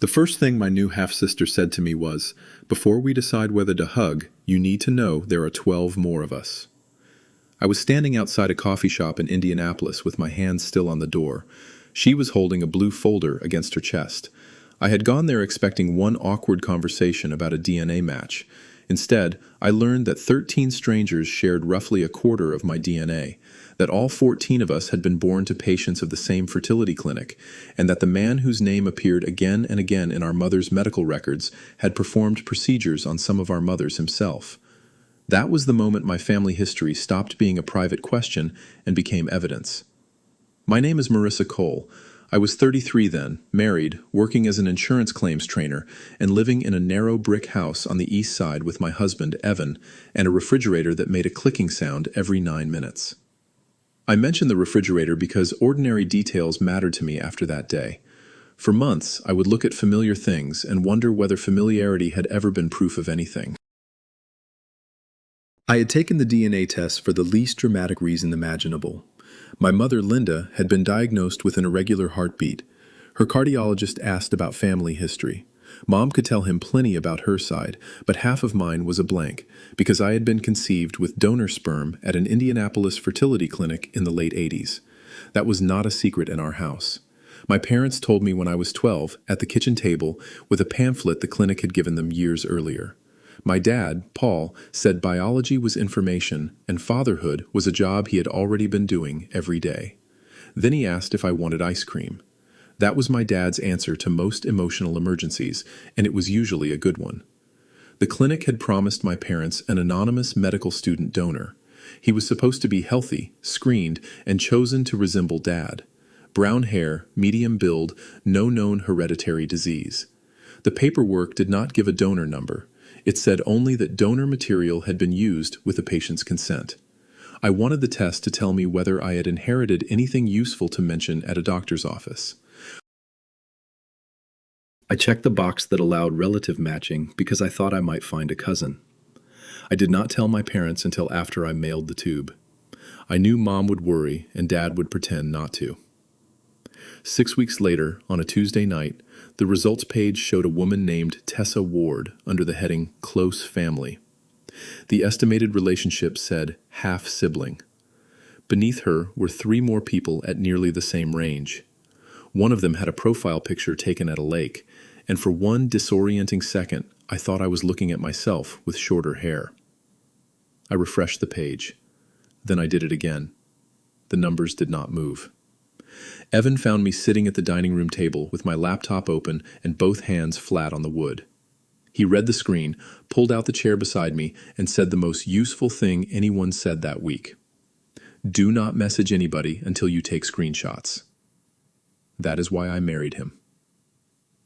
The first thing my new half-sister said to me was, "Before we decide whether to hug, you need to know there are 12 more of us." I was standing outside a coffee shop in Indianapolis with my hands still on the door. She was holding a blue folder against her chest. I had gone there expecting one awkward conversation about a DNA match. Instead, I learned that 13 strangers shared roughly a quarter of my DNA, that all 14 of us had been born to patients of the same fertility clinic, and that the man whose name appeared again and again in our mother's medical records had performed procedures on some of our mothers himself. That was the moment my family history stopped being a private question and became evidence. My name is Marisa Cole. I was 33 then, married, working as an insurance claims trainer, and living in a narrow brick house on the east side with my husband, Evan, and a refrigerator that made a clicking sound every 9 minutes. I mention the refrigerator because ordinary details mattered to me after that day. For months, I would look at familiar things and wonder whether familiarity had ever been proof of anything. I had taken the DNA test for the least dramatic reason imaginable. My mother, Linda, had been diagnosed with an irregular heartbeat. Her cardiologist asked about family history. Mom could tell him plenty about her side, but half of mine was a blank, because I had been conceived with donor sperm at an Indianapolis fertility clinic in the late 80s. That was not a secret in our house. My parents told me when I was 12, at the kitchen table, with a pamphlet the clinic had given them years earlier. My dad, Paul, said biology was information and fatherhood was a job he had already been doing every day. Then he asked if I wanted ice cream. That was my dad's answer to most emotional emergencies, and it was usually a good one. The clinic had promised my parents an anonymous medical student donor. He was supposed to be healthy, screened, and chosen to resemble Dad. Brown hair, medium build, no known hereditary disease. The paperwork did not give a donor number. It said only that donor material had been used with the patient's consent. I wanted the test to tell me whether I had inherited anything useful to mention at a doctor's office. I checked the box that allowed relative matching because I thought I might find a cousin. I did not tell my parents until after I mailed the tube. I knew Mom would worry and Dad would pretend not to. 6 weeks later, on a Tuesday night, the results page showed a woman named Tessa Ward under the heading Close Family. The estimated relationship said half-sibling. Beneath her were 3 more people at nearly the same range. One of them had a profile picture taken at a lake, and for one disorienting second, I thought I was looking at myself with shorter hair. I refreshed the page. Then I did it again. The numbers did not move. Evan found me sitting at the dining room table with my laptop open and both hands flat on the wood. He read the screen, pulled out the chair beside me, and said the most useful thing anyone said that week. Do not message anybody until you take screenshots. That is why I married him.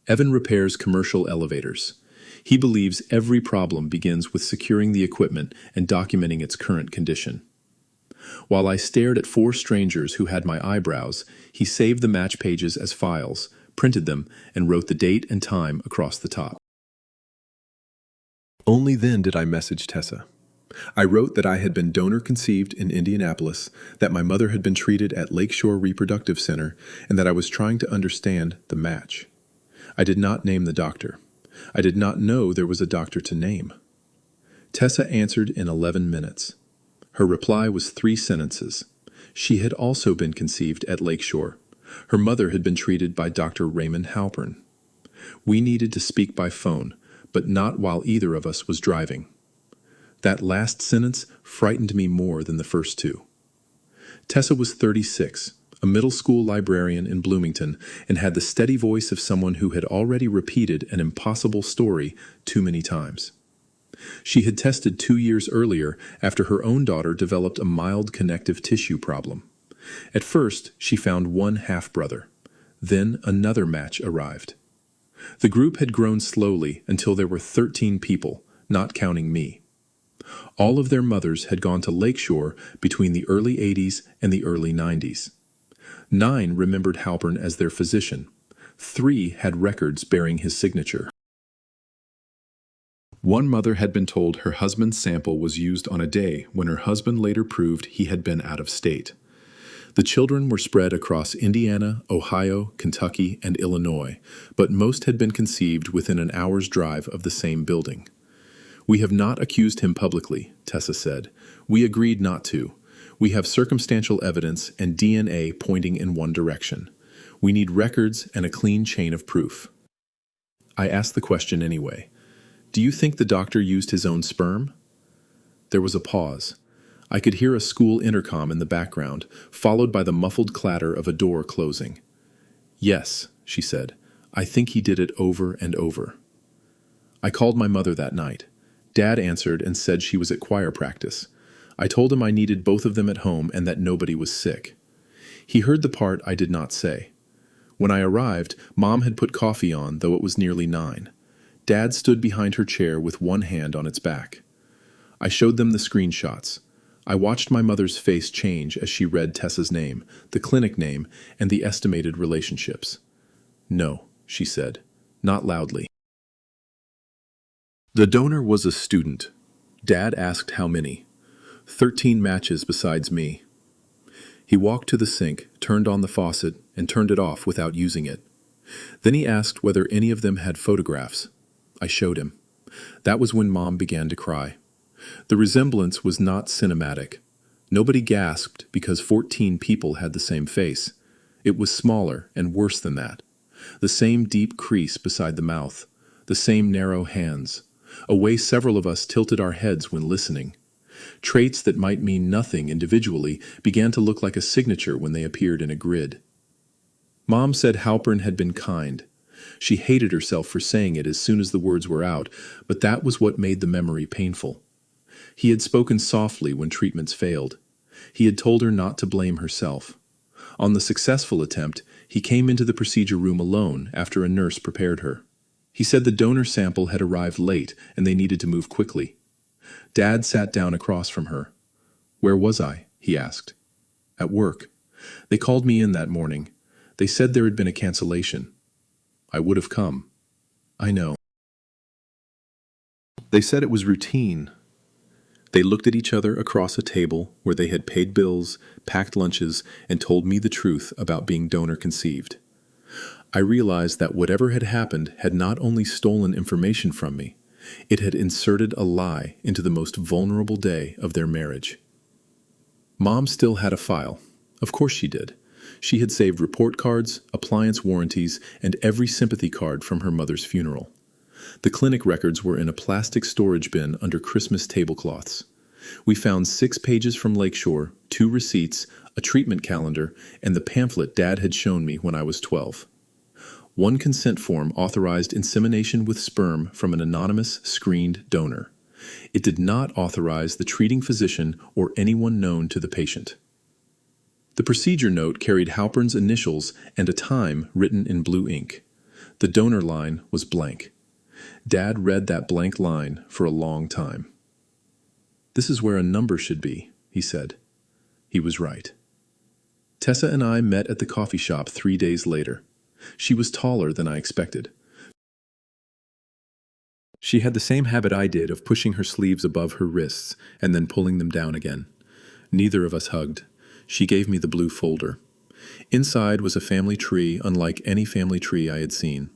Evan repairs commercial elevators. He believes every problem begins with securing the equipment and documenting its current condition. While I stared at 4 strangers who had my eyebrows, he saved the match pages as files, printed them, and wrote the date and time across the top. Only then did I message Tessa. I wrote that I had been donor conceived in Indianapolis, that my mother had been treated at Lakeshore Reproductive Center, and that I was trying to understand the match. I did not name the doctor. I did not know there was a doctor to name. Tessa answered in 11 minutes. Her reply was 3 sentences. She had also been conceived at Lakeshore. Her mother had been treated by Dr. Raymond Halpern. We needed to speak by phone, but not while either of us was driving. That last sentence frightened me more than the first 2. Tessa was 36, a middle school librarian in Bloomington, and had the steady voice of someone who had already repeated an impossible story too many times. She had tested 2 years earlier after her own daughter developed a mild connective tissue problem. At first, she found one half-brother. Then another match arrived. The group had grown slowly until there were 13 people, not counting me. All of their mothers had gone to Lakeshore between the early 80s and the early 90s. 9 remembered Halpern as their physician. 3 had records bearing his signature. One mother had been told her husband's sample was used on a day when her husband later proved he had been out of state. The children were spread across Indiana, Ohio, Kentucky, and Illinois, but most had been conceived within an hour's drive of the same building. "We have not accused him publicly," Tessa said. "We agreed not to. We have circumstantial evidence and DNA pointing in one direction. We need records and a clean chain of proof." I asked the question anyway. "Do you think the doctor used his own sperm?" There was a pause. I could hear a school intercom in the background, followed by the muffled clatter of a door closing. "Yes," she said. "I think he did it over and over." I called my mother that night. Dad answered and said she was at choir practice. I told him I needed both of them at home and that nobody was sick. He heard the part I did not say. When I arrived, Mom had put coffee on, though it was nearly 9. Dad stood behind her chair with one hand on its back. I showed them the screenshots. I watched my mother's face change as she read Tessa's name, the clinic name, and the estimated relationships. "No," she said, not loudly. The donor was a student. Dad asked how many. 13 matches besides me. He walked to the sink, turned on the faucet, and turned it off without using it. Then he asked whether any of them had photographs. I showed him. That was when Mom began to cry. The resemblance was not cinematic. Nobody gasped because 14 people had the same face. It was smaller and worse than that. The same deep crease beside the mouth. The same narrow hands. A way several of us tilted our heads when listening. Traits that might mean nothing individually began to look like a signature when they appeared in a grid. Mom said Halpern had been kind. She hated herself for saying it as soon as the words were out, but that was what made the memory painful. He had spoken softly when treatments failed. He had told her not to blame herself. On the successful attempt, he came into the procedure room alone after a nurse prepared her. He said the donor sample had arrived late and they needed to move quickly. Dad sat down across from her. "Where was I?" he asked. "At work. They called me in that morning. They said there had been a cancellation. I would have come." "I know." They said it was routine. They looked at each other across a table where they had paid bills, packed lunches, and told me the truth about being donor conceived. I realized that whatever had happened had not only stolen information from me, it had inserted a lie into the most vulnerable day of their marriage. Mom still had a file. Of course she did. She had saved report cards, appliance warranties, and every sympathy card from her mother's funeral. The clinic records were in a plastic storage bin under Christmas tablecloths. We found 6 pages from Lakeshore, 2 receipts, a treatment calendar, and the pamphlet Dad had shown me when I was 12. One consent form authorized insemination with sperm from an anonymous, screened donor. It did not authorize the treating physician or anyone known to the patient. The procedure note carried Halpern's initials and a time written in blue ink. The donor line was blank. Dad read that blank line for a long time. "This is where a number should be," he said. He was right. Tessa and I met at the coffee shop 3 days later. She was taller than I expected. She had the same habit I did of pushing her sleeves above her wrists and then pulling them down again. Neither of us hugged. She gave me the blue folder. Inside was a family tree unlike any family tree I had seen.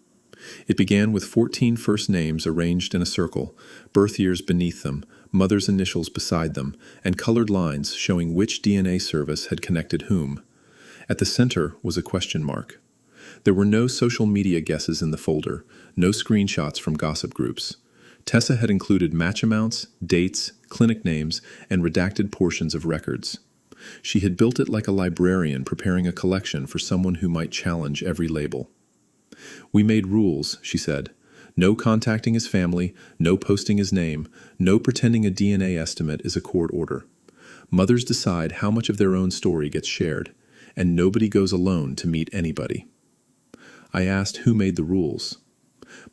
It began with 14 first names arranged in a circle, birth years beneath them, mother's initials beside them, and colored lines showing which DNA service had connected whom. At the center was a question mark. There were no social media guesses in the folder, no screenshots from gossip groups. Tessa had included match amounts, dates, clinic names, and redacted portions of records. She had built it like a librarian preparing a collection for someone who might challenge every label. "We made rules," she said. "No contacting his family, no posting his name, no pretending a DNA estimate is a court order. Mothers decide how much of their own story gets shared, and nobody goes alone to meet anybody." I asked who made the rules.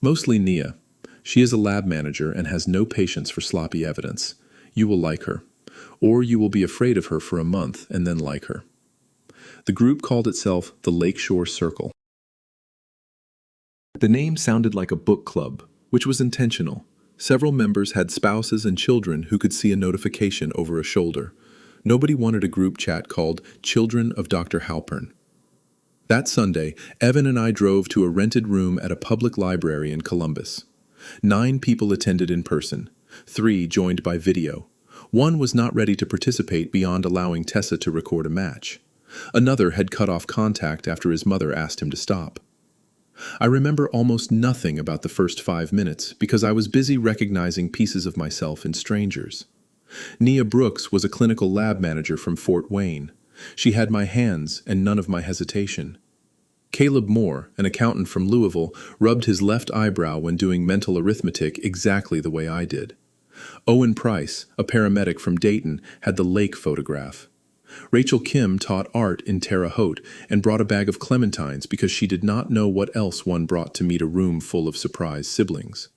"Mostly Nia. She is a lab manager and has no patience for sloppy evidence. You will like her. Or you will be afraid of her for a month and then like her." The group called itself the Lakeshore Circle. The name sounded like a book club, which was intentional. Several members had spouses and children who could see a notification over a shoulder. Nobody wanted a group chat called Children of Dr. Halpern. That Sunday, Evan and I drove to a rented room at a public library in Columbus. 9 people attended in person, 3 joined by video. One was not ready to participate beyond allowing Tessa to record a match. Another had cut off contact after his mother asked him to stop. I remember almost nothing about the first 5 minutes because I was busy recognizing pieces of myself in strangers. Nia Brooks was a clinical lab manager from Fort Wayne. She had my hands and none of my hesitation. Caleb Moore, an accountant from Louisville, rubbed his left eyebrow when doing mental arithmetic exactly the way I did. Owen Price, a paramedic from Dayton, had the lake photograph. Rachel Kim taught art in Terre Haute and brought a bag of clementines because she did not know what else one brought to meet a room full of surprise siblings.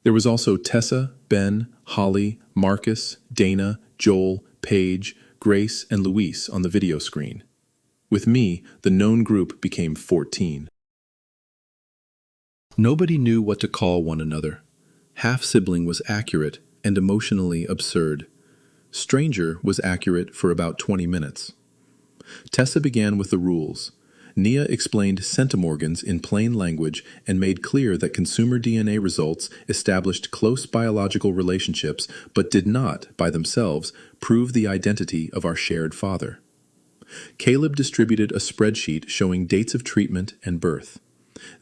There was also Tessa, Ben, Holly, Marcus, Dana, Joel, Paige, Grace, and Luis on the video screen. With me, the known group became 14. Nobody knew what to call one another. Half-sibling was accurate and emotionally absurd. Stranger was accurate for about 20 minutes. Tessa began with the rules. Nia explained centimorgans in plain language and made clear that consumer DNA results established close biological relationships but did not, by themselves, prove the identity of our shared father. Caleb distributed a spreadsheet showing dates of treatment and birth.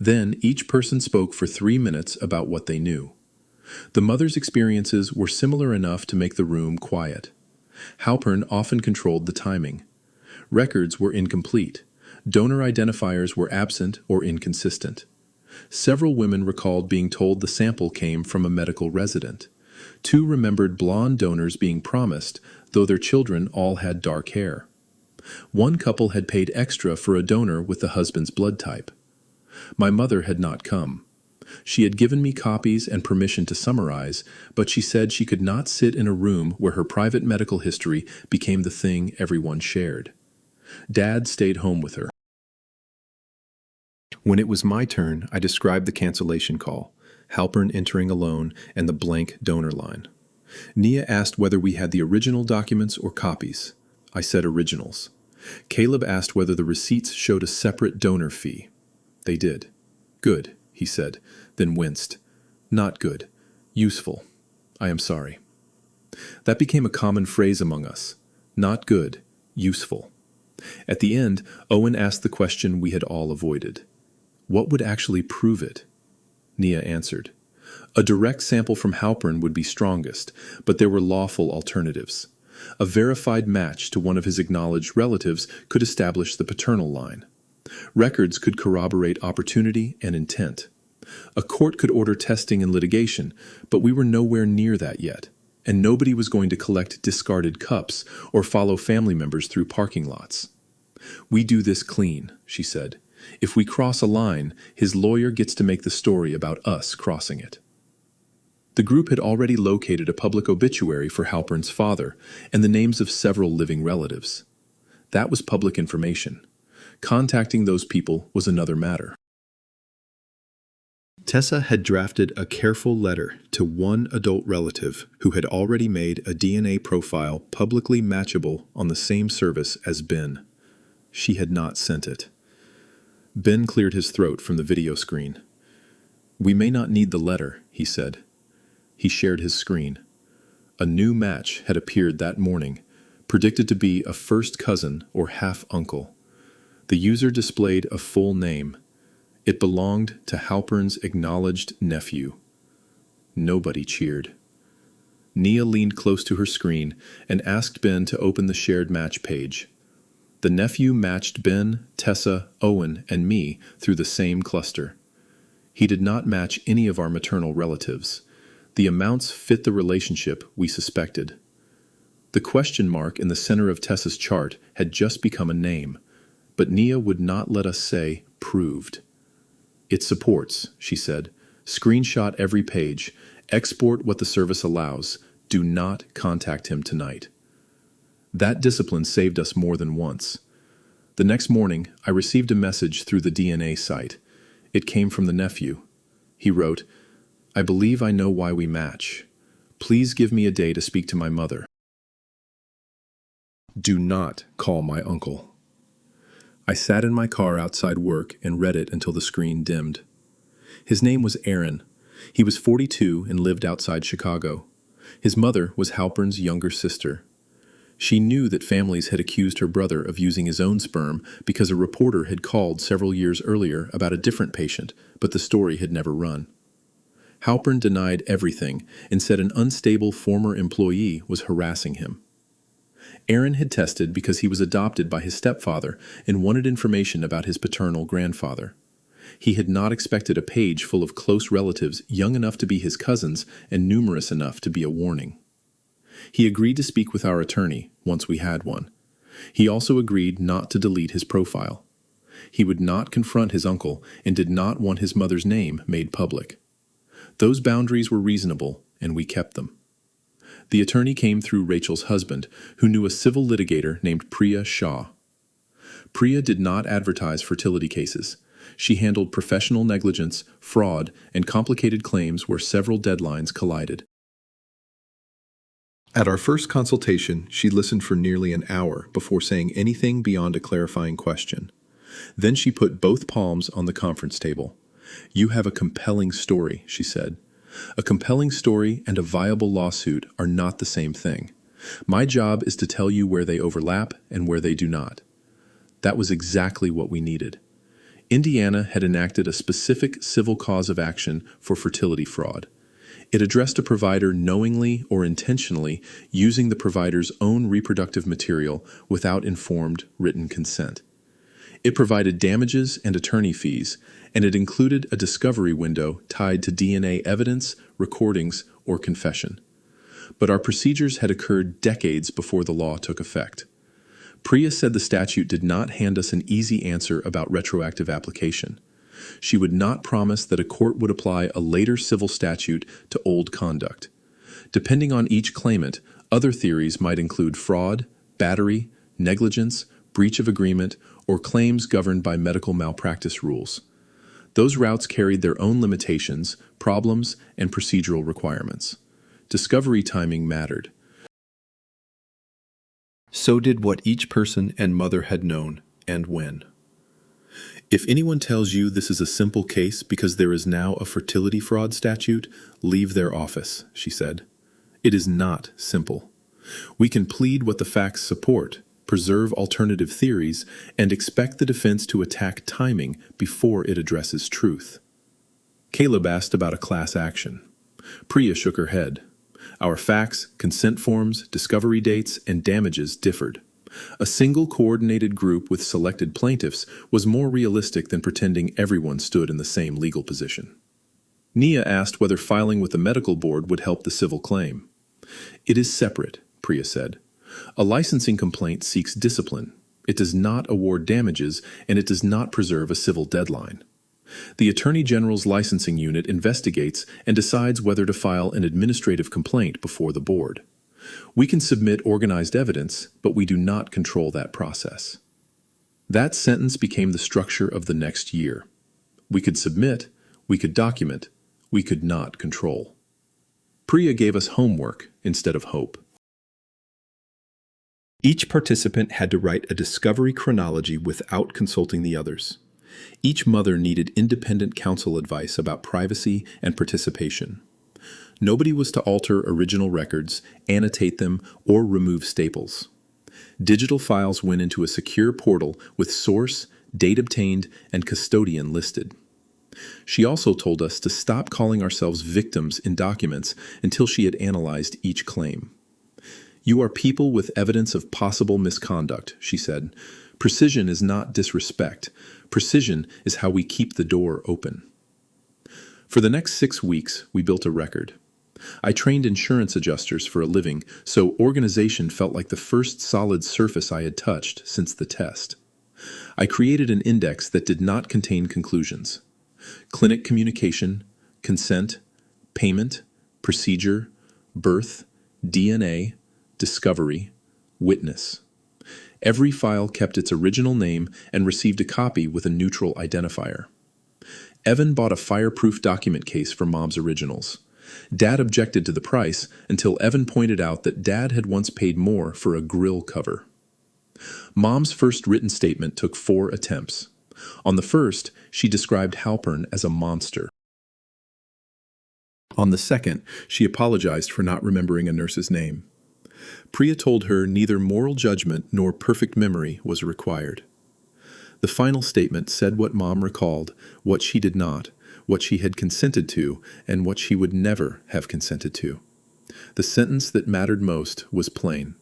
Then each person spoke for 3 minutes about what they knew. The mother's experiences were similar enough to make the room quiet. Halpern often controlled the timing. Records were incomplete. Donor identifiers were absent or inconsistent. Several women recalled being told the sample came from a medical resident. 2 remembered blonde donors being promised, though their children all had dark hair. One couple had paid extra for a donor with the husband's blood type. My mother had not come. She had given me copies and permission to summarize, but she said she could not sit in a room where her private medical history became the thing everyone shared. Dad stayed home with her. When it was my turn, I described the cancellation call, Halpern entering alone, and the blank donor line. Nia asked whether we had the original documents or copies. I said originals. Caleb asked whether the receipts showed a separate donor fee. They did. Good, he said, then winced. Not good. Useful. I am sorry. That became a common phrase among us. Not good. Useful. At the end, Owen asked the question we had all avoided. What would actually prove it? Nia answered. A direct sample from Halpern would be strongest, but there were lawful alternatives. A verified match to one of his acknowledged relatives could establish the paternal line. Records could corroborate opportunity and intent. A court could order testing and litigation, but we were nowhere near that yet, and nobody was going to collect discarded cups or follow family members through parking lots. We do this clean, she said. If we cross a line, his lawyer gets to make the story about us crossing it. The group had already located a public obituary for Halpern's father and the names of several living relatives. That was public information. Contacting those people was another matter. Tessa had drafted a careful letter to one adult relative who had already made a DNA profile publicly matchable on the same service as Ben. She had not sent it. Ben cleared his throat from the video screen. We may not need the letter, he said. He shared his screen. A new match had appeared that morning, predicted to be a first cousin or half-uncle. The user displayed a full name. It belonged to Halpern's acknowledged nephew. Nobody cheered. Nia leaned close to her screen and asked Ben to open the shared match page. The nephew matched Ben, Tessa, Owen, and me through the same cluster. He did not match any of our maternal relatives. The amounts fit the relationship we suspected. The question mark in the center of Tessa's chart had just become a name, but Nia would not let us say proved. It supports, she said. Screenshot every page. Export what the service allows. Do not contact him tonight. That discipline saved us more than once. The next morning, I received a message through the DNA site. It came from the nephew. He wrote, I believe I know why we match. Please give me a day to speak to my mother. Do not call my uncle. I sat in my car outside work and read it until the screen dimmed. His name was Aaron. He was 42 and lived outside Chicago. His mother was Halpern's younger sister. She knew that families had accused her brother of using his own sperm because a reporter had called several years earlier about a different patient, but the story had never run. Halpern denied everything and said an unstable former employee was harassing him. Aaron had tested because he was adopted by his stepfather and wanted information about his paternal grandfather. He had not expected a page full of close relatives young enough to be his cousins and numerous enough to be a warning. He agreed to speak with our attorney, once we had one. He also agreed not to delete his profile. He would not confront his uncle and did not want his mother's name made public. Those boundaries were reasonable, and we kept them. The attorney came through Rachel's husband, who knew a civil litigator named Priya Shah. Priya did not advertise fertility cases. She handled professional negligence, fraud, and complicated claims where several deadlines collided. At our first consultation, she listened for nearly an hour before saying anything beyond a clarifying question. Then she put both palms on the conference table. "You have a compelling story," she said. "A compelling story and a viable lawsuit are not the same thing. My job is to tell you where they overlap and where they do not." That was exactly what we needed. Indiana had enacted a specific civil cause of action for fertility fraud. It addressed a provider knowingly or intentionally using the provider's own reproductive material without informed written consent. It provided damages and attorney fees, and it included a discovery window tied to DNA evidence, recordings, or confession. But our procedures had occurred decades before the law took effect. Priya said the statute did not hand us an easy answer about retroactive application. She would not promise that a court would apply a later civil statute to old conduct. Depending on each claimant, other theories might include fraud, battery, negligence, breach of agreement, or claims governed by medical malpractice rules. Those routes carried their own limitations, problems, and procedural requirements. Discovery timing mattered. So did what each person and mother had known, and when. If anyone tells you this is a simple case because there is now a fertility fraud statute, leave their office, she said. It is not simple. We can plead what the facts support, preserve alternative theories, and expect the defense to attack timing before it addresses truth. Caleb asked about a class action. Priya shook her head. Our facts, consent forms, discovery dates, and damages differed. A single coordinated group with selected plaintiffs was more realistic than pretending everyone stood in the same legal position. Nia asked whether filing with the medical board would help the civil claim. It is separate, Priya said. A licensing complaint seeks discipline. It does not award damages, and it does not preserve a civil deadline. The Attorney General's licensing unit investigates and decides whether to file an administrative complaint before the board. We can submit organized evidence, but we do not control that process. That sentence became the structure of the next year. We could submit, we could document, we could not control. Priya gave us homework instead of hope. Each participant had to write a discovery chronology without consulting the others. Each mother needed independent counsel advice about privacy and participation. Nobody was to alter original records, annotate them, or remove staples. Digital files went into a secure portal with source, date obtained, and custodian listed. She also told us to stop calling ourselves victims in documents until she had analyzed each claim. "You are people with evidence of possible misconduct," she said. "Precision is not disrespect. Precision is how we keep the door open." For the next 6 weeks, we built a record. I trained insurance adjusters for a living, so organization felt like the first solid surface I had touched since the test. I created an index that did not contain conclusions. Clinic communication, consent, payment, procedure, birth, DNA, discovery, witness. Every file kept its original name and received a copy with a neutral identifier. Evan bought a fireproof document case for Mom's originals. Dad objected to the price until Evan pointed out that Dad had once paid more for a grill cover. Mom's first written statement took 4 attempts. On the first, she described Halpern as a monster. On the second, she apologized for not remembering a nurse's name. Priya told her neither moral judgment nor perfect memory was required. The final statement said what Mom recalled, what she did not, what she had consented to, and what she would never have consented to. The sentence that mattered most was plain.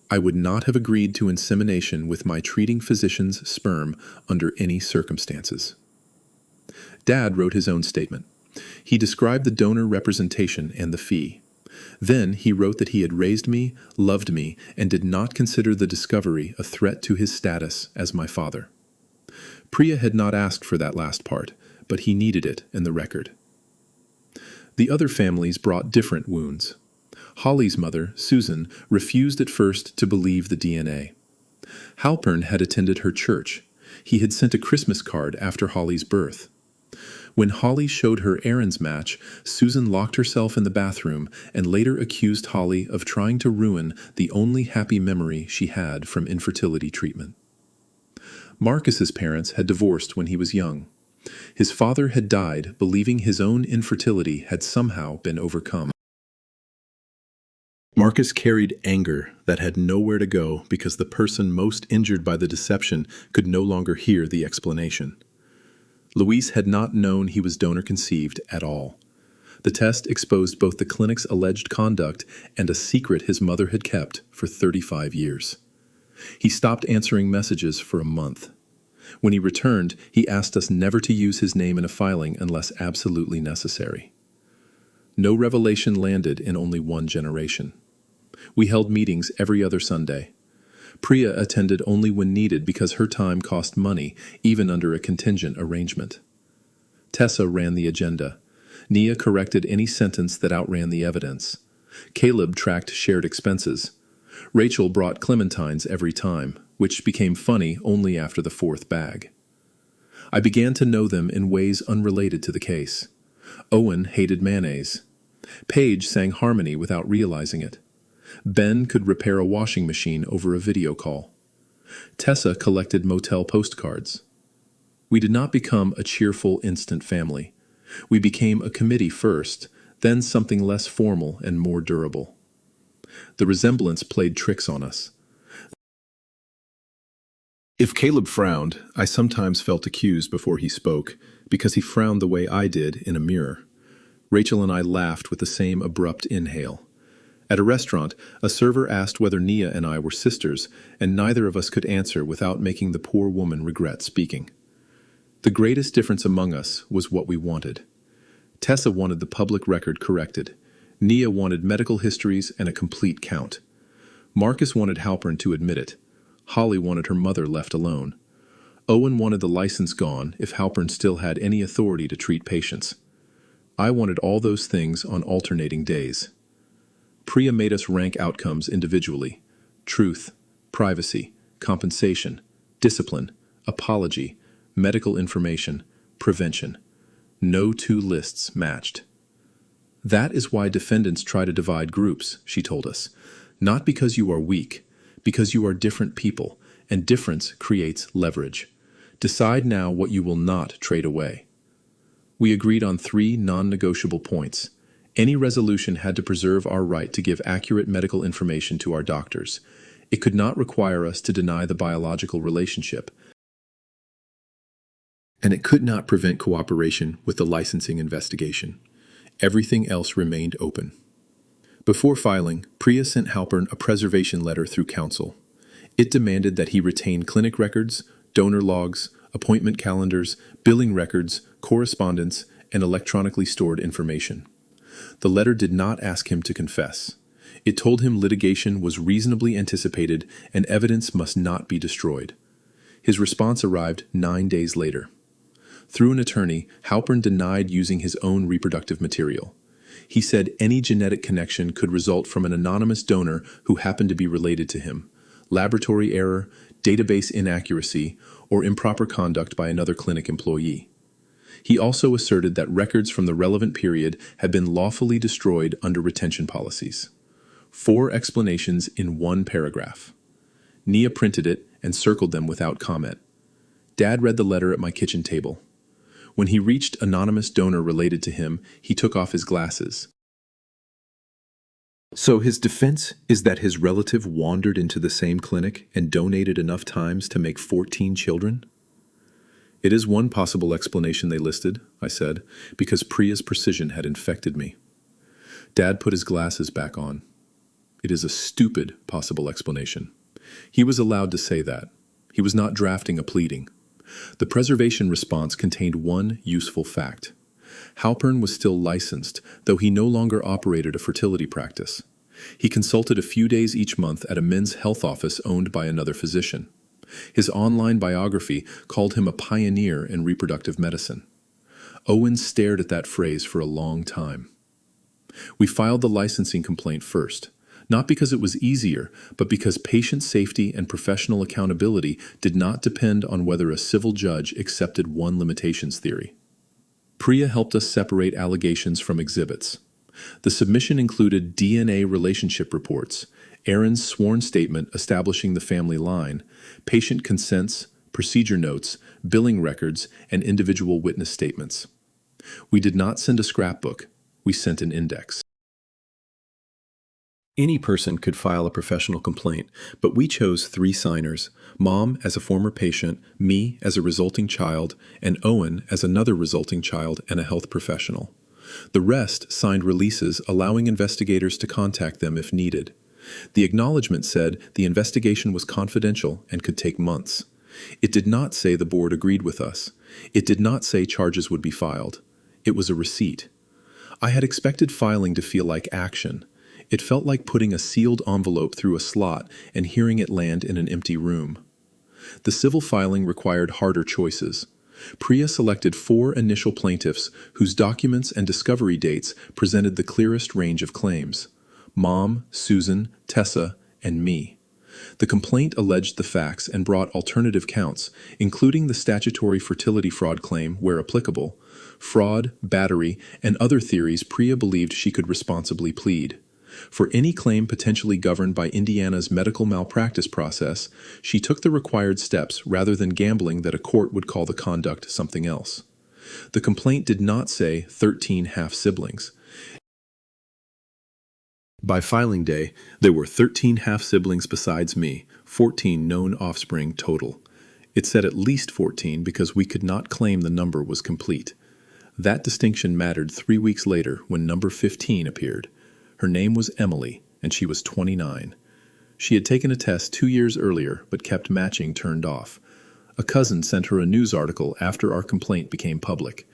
I would not have agreed to insemination with my treating physician's sperm under any circumstances. Dad wrote his own statement. He described the donor representation and the fee. Then he wrote that he had raised me, loved me, and did not consider the discovery a threat to his status as my father. Priya had not asked for that last part, but he needed it in the record. The other families brought different wounds. Holly's mother, Susan, refused at first to believe the DNA. Halpern had attended her church. He had sent a Christmas card after Holly's birth. When Holly showed her errands match, Susan locked herself in the bathroom and later accused Holly of trying to ruin the only happy memory she had from infertility treatment. Marcus's parents had divorced when he was young. His father had died believing his own infertility had somehow been overcome. Marcus carried anger that had nowhere to go because the person most injured by the deception could no longer hear the explanation. Luis had not known he was donor-conceived at all. The test exposed both the clinic's alleged conduct and a secret his mother had kept for 35 years. He stopped answering messages for a month. When he returned, he asked us never to use his name in a filing unless absolutely necessary. No revelation landed in only one generation. We held meetings every other Sunday. Priya attended only when needed because her time cost money, even under a contingent arrangement. Tessa ran the agenda. Nia corrected any sentence that outran the evidence. Caleb tracked shared expenses. Rachel brought clementines every time, which became funny only after the 4th bag. I began to know them in ways unrelated to the case. Owen hated mayonnaise. Paige sang harmony without realizing it. Ben could repair a washing machine over a video call. Tessa collected motel postcards. We did not become a cheerful, instant family. We became a committee first, then something less formal and more durable. The resemblance played tricks on us. If Caleb frowned, I sometimes felt accused before he spoke, because he frowned the way I did in a mirror. Rachel and I laughed with the same abrupt inhale. At a restaurant, a server asked whether Nia and I were sisters, and neither of us could answer without making the poor woman regret speaking. The greatest difference among us was what we wanted. Tessa wanted the public record corrected. Nia wanted medical histories and a complete count. Marcus wanted Halpern to admit it. Holly wanted her mother left alone. Owen wanted the license gone if Halpern still had any authority to treat patients. I wanted all those things on alternating days. Priya made us rank outcomes individually: truth, privacy, compensation, discipline, apology, medical information, prevention. No 2 lists matched. That is why defendants try to divide groups, she told us. Not because you are weak, because you are different people, and difference creates leverage. Decide now what you will not trade away. We agreed on 3 non-negotiable points. Any resolution had to preserve our right to give accurate medical information to our doctors. It could not require us to deny the biological relationship, and it could not prevent cooperation with the licensing investigation. Everything else remained open. Before filing, Priya sent Halpern a preservation letter through counsel. It demanded that he retain clinic records, donor logs, appointment calendars, billing records, correspondence, and electronically stored information. The letter did not ask him to confess. It told him litigation was reasonably anticipated and evidence must not be destroyed. His response arrived 9 days later. Through an attorney, Halpern denied using his own reproductive material. He said any genetic connection could result from an anonymous donor who happened to be related to him, laboratory error, database inaccuracy, or improper conduct by another clinic employee. He also asserted that records from the relevant period had been lawfully destroyed under retention policies. 4 explanations in 1 paragraph. Nia printed it and circled them without comment. Dad read the letter at my kitchen table. When he reached anonymous donor related to him, he took off his glasses. So his defense is that his relative wandered into the same clinic and donated enough times to make 14 children? It is one possible explanation they listed, I said, because Priya's precision had infected me. Dad put his glasses back on. It is a stupid possible explanation. He was allowed to say that. He was not drafting a pleading. The preservation response contained one useful fact. Halpern was still licensed, though he no longer operated a fertility practice. He consulted a few days each month at a men's health office owned by another physician. His online biography called him a pioneer in reproductive medicine. Owen stared at that phrase for a long time. We filed the licensing complaint first, not because it was easier, but because patient safety and professional accountability did not depend on whether a civil judge accepted one limitations theory. Priya helped us separate allegations from exhibits. The submission included DNA relationship reports, Aaron's sworn statement establishing the family line, patient consents, procedure notes, billing records, and individual witness statements. We did not send a scrapbook, we sent an index. Any person could file a professional complaint, but we chose 3 signers, Mom as a former patient, me as a resulting child, and Owen as another resulting child and a health professional. The rest signed releases allowing investigators to contact them if needed. The acknowledgement said the investigation was confidential and could take months. It did not say the board agreed with us. It did not say charges would be filed. It was a receipt. I had expected filing to feel like action. It felt like putting a sealed envelope through a slot and hearing it land in an empty room. The civil filing required harder choices. Priya selected 4 initial plaintiffs whose documents and discovery dates presented the clearest range of claims: Mom, Susan, Tessa, and me. The complaint alleged the facts and brought alternative counts, including the statutory fertility fraud claim where applicable, fraud, battery, and other theories Priya believed she could responsibly plead. For any claim potentially governed by Indiana's medical malpractice process, she took the required steps rather than gambling that a court would call the conduct something else. The complaint did not say 13 half-siblings. By filing day, there were 13 half-siblings besides me, 14 known offspring total. It said at least 14 because we could not claim the number was complete. That distinction mattered 3 weeks later when number 15 appeared. Her name was Emily, and she was 29. She had taken a test 2 years earlier, but kept matching turned off. A cousin sent her a news article after our complaint became public.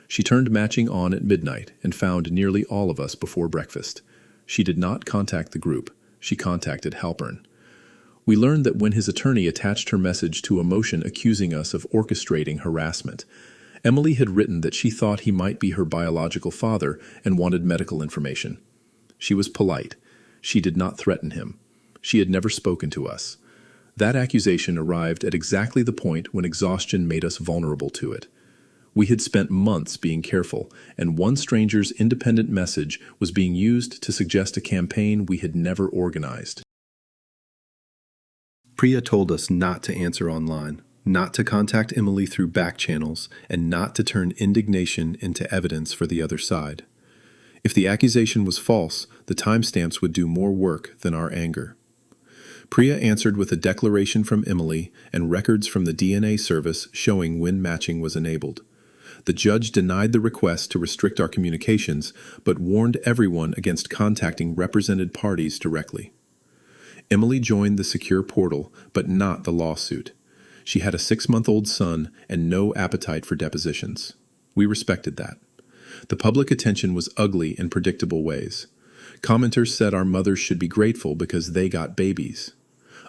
She turned matching on at midnight and found nearly all of us before breakfast. She did not contact the group. She contacted Halpern. We learned that when his attorney attached her message to a motion accusing us of orchestrating harassment, Emily had written that she thought he might be her biological father and wanted medical information. She was polite. She did not threaten him. She had never spoken to us. That accusation arrived at exactly the point when exhaustion made us vulnerable to it. We had spent months being careful, and one stranger's independent message was being used to suggest a campaign we had never organized. Priya told us not to answer online, not to contact Emily through back channels, and not to turn indignation into evidence for the other side. If the accusation was false, the timestamps would do more work than our anger. Priya answered with a declaration from Emily and records from the DNA service showing when matching was enabled. The judge denied the request to restrict our communications, but warned everyone against contacting represented parties directly. Emily joined the secure portal, but not the lawsuit. She had a 6-month-old son and no appetite for depositions. We respected that. The public attention was ugly in predictable ways. Commenters said our mothers should be grateful because they got babies.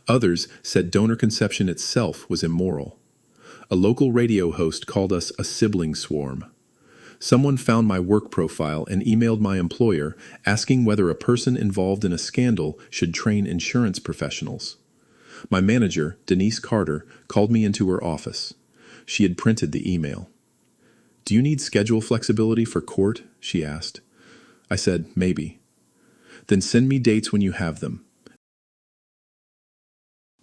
Others said donor conception itself was immoral. A local radio host called us a sibling swarm. Someone found my work profile and emailed my employer asking whether a person involved in a scandal should train insurance professionals. My manager, Denise Carter, called me into her office. She had printed the email. "Do you need schedule flexibility for court?" she asked. I said, "Maybe." "Then send me dates when you have them."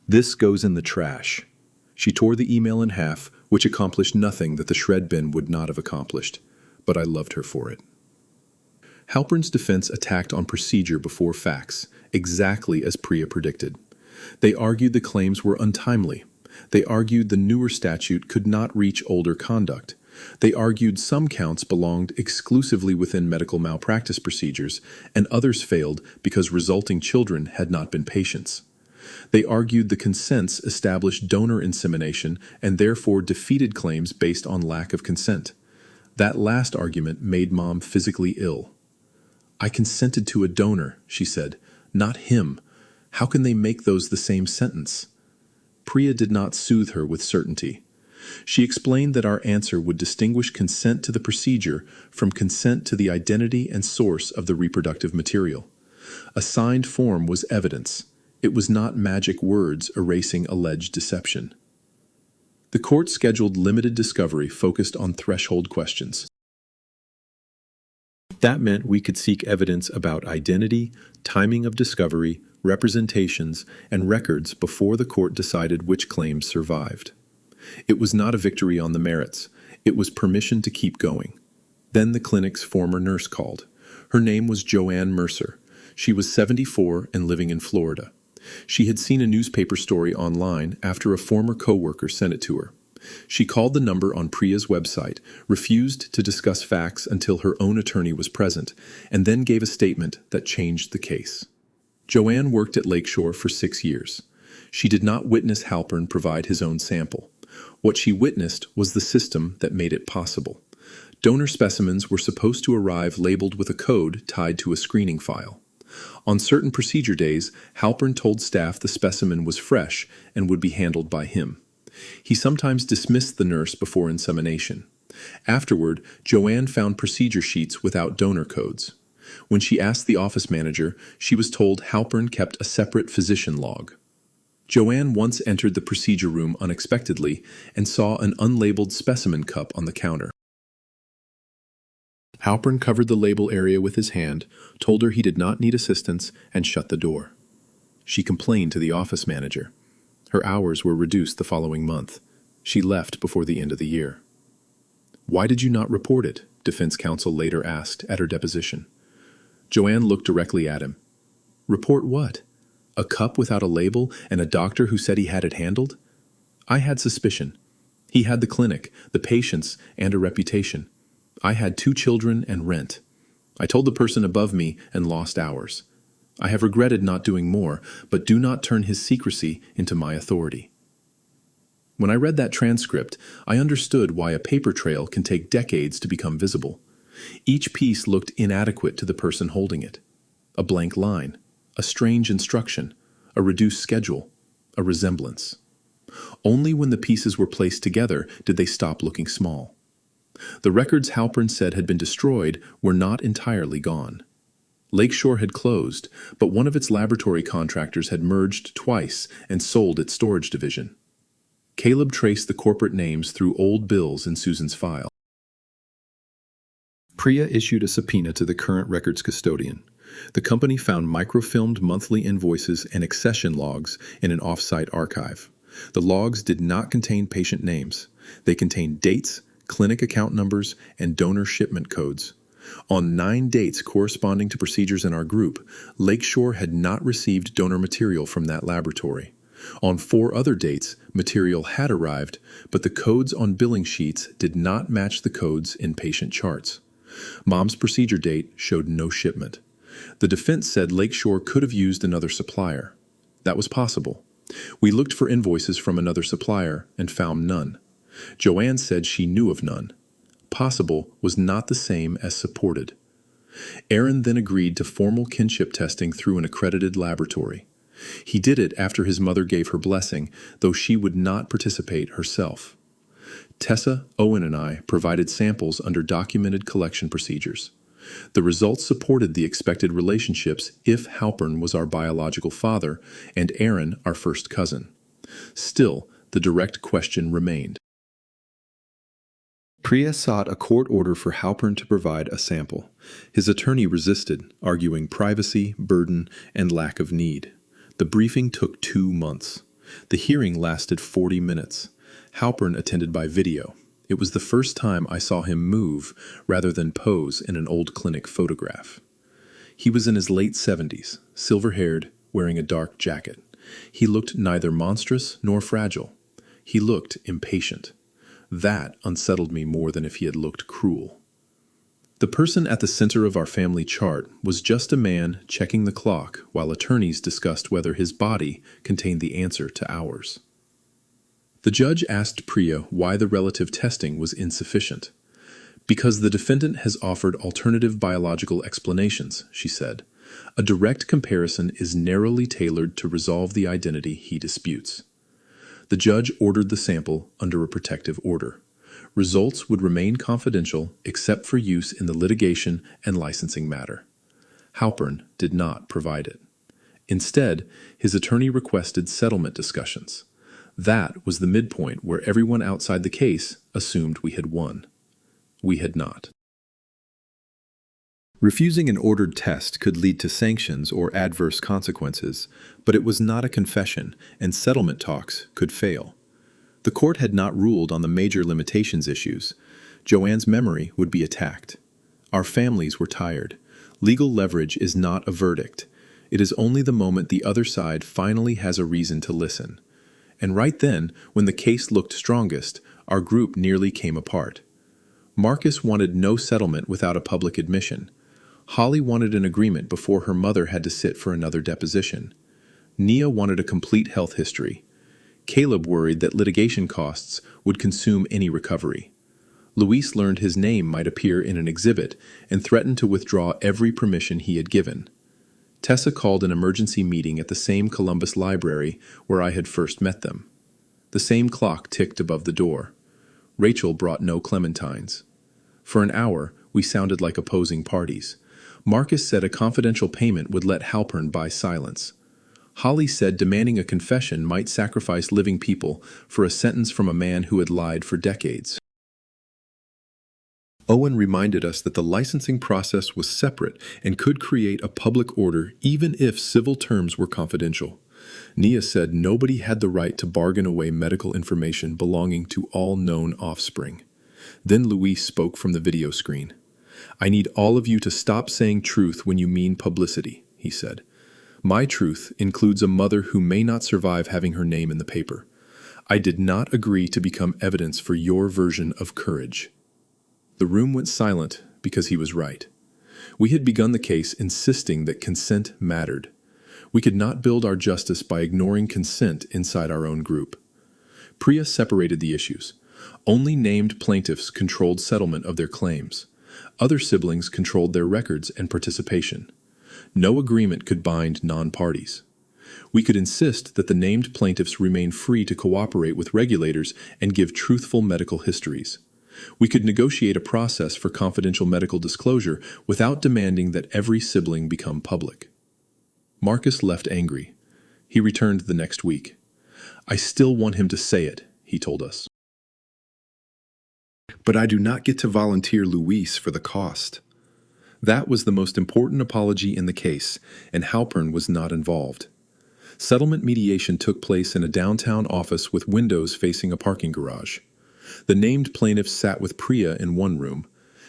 This goes in the trash. She tore the email in half, which accomplished nothing that the shred bin would not have accomplished, but I loved her for it. Halpern's defense attacked on procedure before facts, exactly as Priya predicted. They argued the claims were untimely. They argued the newer statute could not reach older conduct. They argued some counts belonged exclusively within medical malpractice procedures, and others failed because resulting children had not been patients. They argued the consents established donor insemination and therefore defeated claims based on lack of consent. That last argument made Mom physically ill. "I consented to a donor," she said, "not him. How can they make those the same sentence?" Priya did not soothe her with certainty. She explained that our answer would distinguish consent to the procedure from consent to the identity and source of the reproductive material. A signed form was evidence. It was not magic words erasing alleged deception. The court scheduled limited discovery focused on threshold questions. That meant we could seek evidence about identity, timing of discovery, representations, and records before the court decided which claims survived. It was not a victory on the merits. It was permission to keep going. Then the clinic's former nurse called. Her name was Joanne Mercer. She was 74 and living in Florida. She had seen a newspaper story online after a former coworker sent it to her. She called the number on Priya's website, refused to discuss facts until her own attorney was present, and then gave a statement that changed the case. Joanne worked at Lakeshore for 6 years. She did not witness Halpern provide his own sample. What she witnessed was the system that made it possible. Donor specimens were supposed to arrive labeled with a code tied to a screening file. On certain procedure days, Halpern told staff the specimen was fresh and would be handled by him. He sometimes dismissed the nurse before insemination. Afterward, Joanne found procedure sheets without donor codes. When she asked the office manager, she was told Halpern kept a separate physician log. Joanne once entered the procedure room unexpectedly and saw an unlabeled specimen cup on the counter. Halpern covered the label area with his hand, told her he did not need assistance, and shut the door. She complained to the office manager. Her hours were reduced the following month. She left before the end of the year. "Why did you not report it?" defense counsel later asked at her deposition. Joanne looked directly at him. "Report what? A cup without a label and a doctor who said he had it handled? I had suspicion. He had the clinic, the patients, and a reputation. I had 2 children and rent. I told the person above me and lost hours. I have regretted not doing more, but do not turn his secrecy into my authority." When I read that transcript, I understood why a paper trail can take decades to become visible. Each piece looked inadequate to the person holding it. A blank line, a strange instruction, a reduced schedule, a resemblance. Only when the pieces were placed together did they stop looking small. The records Halpern said had been destroyed were not entirely gone. Lakeshore had closed, but one of its laboratory contractors had merged twice and sold its storage division. Caleb traced the corporate names through old bills in Susan's file. Priya issued a subpoena to the current records custodian. The company found microfilmed monthly invoices and accession logs in an off-site archive. The logs did not contain patient names. They contained dates, clinic account numbers, and donor shipment codes. On 9 dates corresponding to procedures in our group, Lakeshore had not received donor material from that laboratory. On 4 other dates, material had arrived, but the codes on billing sheets did not match the codes in patient charts. Mom's procedure date showed no shipment. The defense said Lakeshore could have used another supplier. That was possible. We looked for invoices from another supplier and found none. Joanne said she knew of none. Possible was not the same as supported. Aaron then agreed to formal kinship testing through an accredited laboratory. He did it after his mother gave her blessing, though she would not participate herself. Tessa, Owen, and I provided samples under documented collection procedures. The results supported the expected relationships if Halpern was our biological father and Aaron our first cousin. Still, the direct question remained. Priya sought a court order for Halpern to provide a sample. His attorney resisted, arguing privacy, burden, and lack of need. The briefing took 2 months. The hearing lasted 40 minutes. Halpern attended by video. It was the first time I saw him move rather than pose in an old clinic photograph. He was in his late 70s, silver-haired, wearing a dark jacket. He looked neither monstrous nor fragile. He looked impatient. That unsettled me more than if he had looked cruel. The person at the center of our family chart was just a man checking the clock while attorneys discussed whether his body contained the answer to ours. The judge asked Priya why the relative testing was insufficient. Because the defendant has offered alternative biological explanations, she said. A direct comparison is narrowly tailored to resolve the identity he disputes. The judge ordered the sample under a protective order. Results would remain confidential except for use in the litigation and licensing matter. Halpern did not provide it. Instead, his attorney requested settlement discussions. That was the midpoint where everyone outside the case assumed we had won. We had not. Refusing an ordered test could lead to sanctions or adverse consequences, but it was not a confession, and settlement talks could fail. The court had not ruled on the major limitations issues. Joanne's memory would be attacked. Our families were tired. Legal leverage is not a verdict. It is only the moment the other side finally has a reason to listen. And right then, when the case looked strongest, our group nearly came apart. Marcus wanted no settlement without a public admission. Holly wanted an agreement before her mother had to sit for another deposition. Nia wanted a complete health history. Caleb worried that litigation costs would consume any recovery. Luis learned his name might appear in an exhibit and threatened to withdraw every permission he had given. Tessa called an emergency meeting at the same Columbus library where I had first met them. The same clock ticked above the door. Rachel brought no clementines. For an hour, we sounded like opposing parties. Marcus said a confidential payment would let Halpern buy silence. Holly said demanding a confession might sacrifice living people for a sentence from a man who had lied for decades. Owen reminded us that the licensing process was separate and could create a public order even if civil terms were confidential. Nia said nobody had the right to bargain away medical information belonging to all known offspring. Then Luis spoke from the video screen. "I need all of you to stop saying truth when you mean publicity," he said. "My truth includes a mother who may not survive having her name in the paper. I did not agree to become evidence for your version of courage." The room went silent because he was right. We had begun the case insisting that consent mattered. We could not build our justice by ignoring consent inside our own group. Priya separated the issues. Only named plaintiffs controlled settlement of their claims. Other siblings controlled their records and participation. No agreement could bind non-parties. We could insist that the named plaintiffs remain free to cooperate with regulators and give truthful medical histories. We could negotiate a process for confidential medical disclosure without demanding that every sibling become public. Marcus left angry. He returned the next week. "I still want him to say it," he told us. "But I do not get to volunteer Luis for the cost." That was the most important apology in the case, and Halpern was not involved. Settlement mediation took place in a downtown office with windows facing a parking garage. The named plaintiffs sat with Priya in one room.